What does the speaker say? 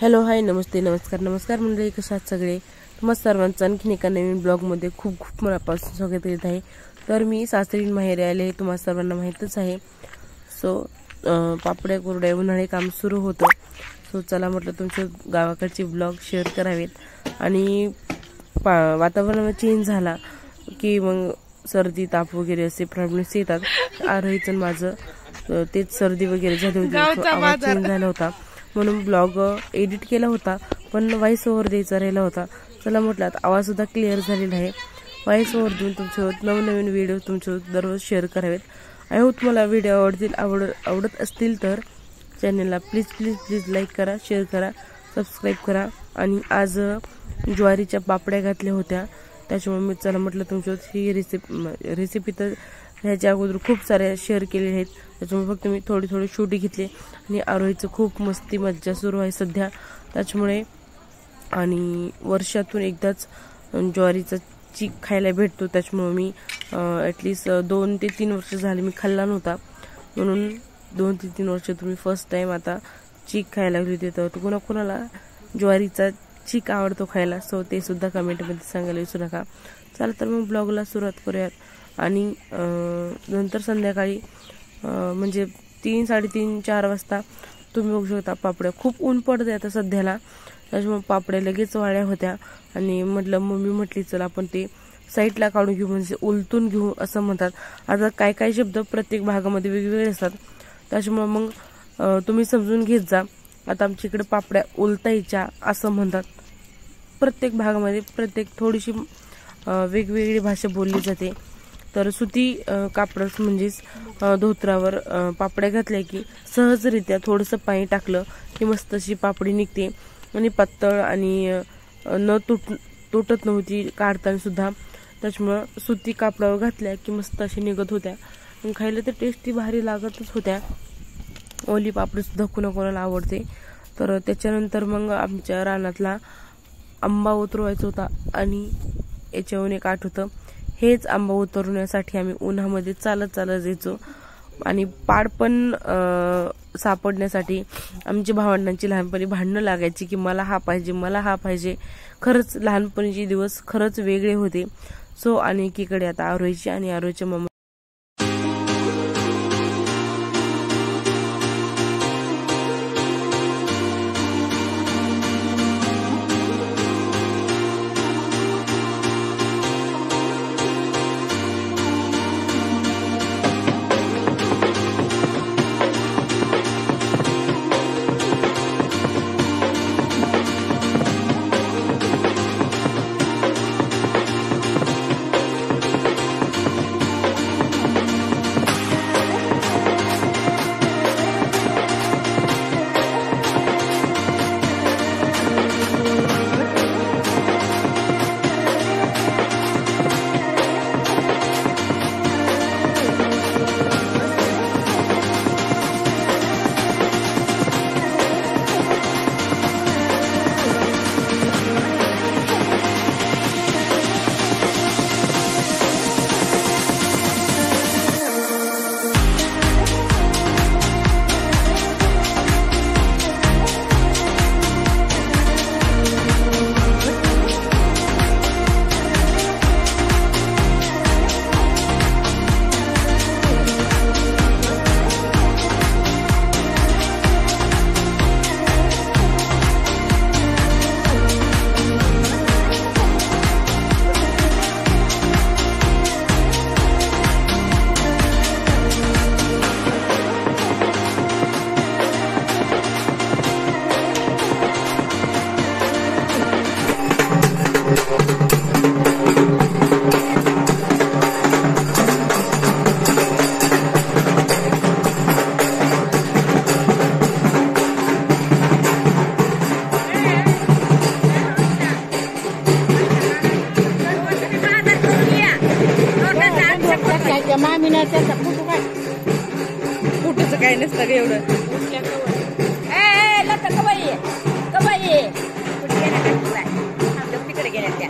Hello hi नमस्ते नमस्कार मंडळी, कशा आहात सगळे? तुम्हा सर्वांचं आणखीन एका नवीन ब्लॉगमध्ये खूप खूप मनापासून स्वागत करीत आहे. तर मी सासरी माहेरी आले, तुम्हा सर्वांना माहीतच आहे. सो पापड्या कुरड्या उन्हाळे काम सुरू होतं. सो चला म्हटलं तुमच्या गावाकडचे ब्लॉग शेअर करावेत. आणि वातावरण चेंज झाला की मग सर्दी ताप वगैरे असे प्रॉब्लेम्स येतात. आरोहीचं माझं तेच सर्दी वगैरे झाली होती, आवाज चेंज झाला होता म्हणून ब्लॉग एडिट केला होता, पण व्हॉइस ओव्हर द्यायचा राहिला होता. चला म्हटलं आता आवाज सुद्धा क्लिअर झालेला आहे. व्हॉइस ओव्हर देऊन तुमच्यासोबत नवनवीन व्हिडिओ तुमच्यासोबत दररोज शेअर करावेत. आय होप तुम्हाला व्हिडिओ आवडत असतील तर चॅनलला प्लीज लाईक करा, शेअर करा, सबस्क्राईब करा. आणि आज ज्वारीच्या पापड्या घातल्या होत्या, त्याच्यामुळे मी चला म्हटलं तुमच्यासोबत ही रेसिपी तर ह्याच्या अगोदर खूप साऱ्या शेअर केलेल्या आहेत, त्याच्यामुळे फक्त मी थोडी शूट घेतली. आणि आरोहीचं खूप मस्ती मज्जा सुरू आहे सध्या, त्याच्यामुळे. आणि वर्षातून एकदाच ज्वारीचा चीक खायला भेटतो, त्याच्यामुळे मी ॲटलिस्ट 2 ते 3 वर्ष झाले मी खाल्ला नव्हता, म्हणून 2 ते 3 वर्षातून मी फर्स्ट टाइम आता चीक खायला लागली होती. तर कोणाला ज्वारीचा चीक आवडतो खायला, सो ते सुद्धा कमेंटमध्ये सांगायला विसरू नका. चला तर मग ब्लॉगला सुरुवात करूयात. आणि नंतर संध्याकाळी म्हणजे 3, 3:30, 4 वाजता तुम्ही बघू शकता पापड्या. खूप ऊन पडते आता सध्याला, त्याच्यामुळे पापड्या लगेच वाळ्या होत्या. आणि म्हटलं मम्मी म्हटली चला आपण ते साईडला काढून घेऊ, म्हणजे उलटून घेऊ असं म्हणतात. आता काय शब्द प्रत्येक भागामध्ये वेगवेगळे असतात, त्याच्यामुळे मग तुम्ही समजून घेत जा. आता आमच्या इकडे पापड्या उलटायच्या असं म्हणतात. प्रत्येक भागामध्ये थोडीशी वेगवेगळी भाषा बोलली जाते. तर सुती कापड म्हणजेच धोत्रावर पापड्या घातल्या की सहजरित्या थोडंसं पाणी टाकलं की मस्त अशी पापडी निघते. आणि पातळ आणि न तुटत नव्हती काढताना सुद्धा, त्याच्यामुळं सुती कापडावर घातल्या की मस्त अशी निघत होत्या. आणि खायला तर टेस्टी भारी लागतच होत्या. ओली पापडी सुद्धा कोणाकोणाला आवडते. तर त्याच्यानंतर मग आमच्या रानातला आंबा उतरवायचा होता. आणि याच्याहून एक आठवतं, हेच आंबा उतरवण्यासाठी आम्ही उन्हामध्ये चालत जायचो. आणि पाड पण सापडण्यासाठी आमची भावंडांची लहानपणी भांडणं लागायची की मला हा पाहिजे. खरंच लहानपणीचे दिवस खरंच वेगळे होते. सो आणि एकीकडे आता आरोहीची आणि आरोहीच्या मम्मा फोटोचं काय नसतं ग एवढं. तिकडे गेल्या त्या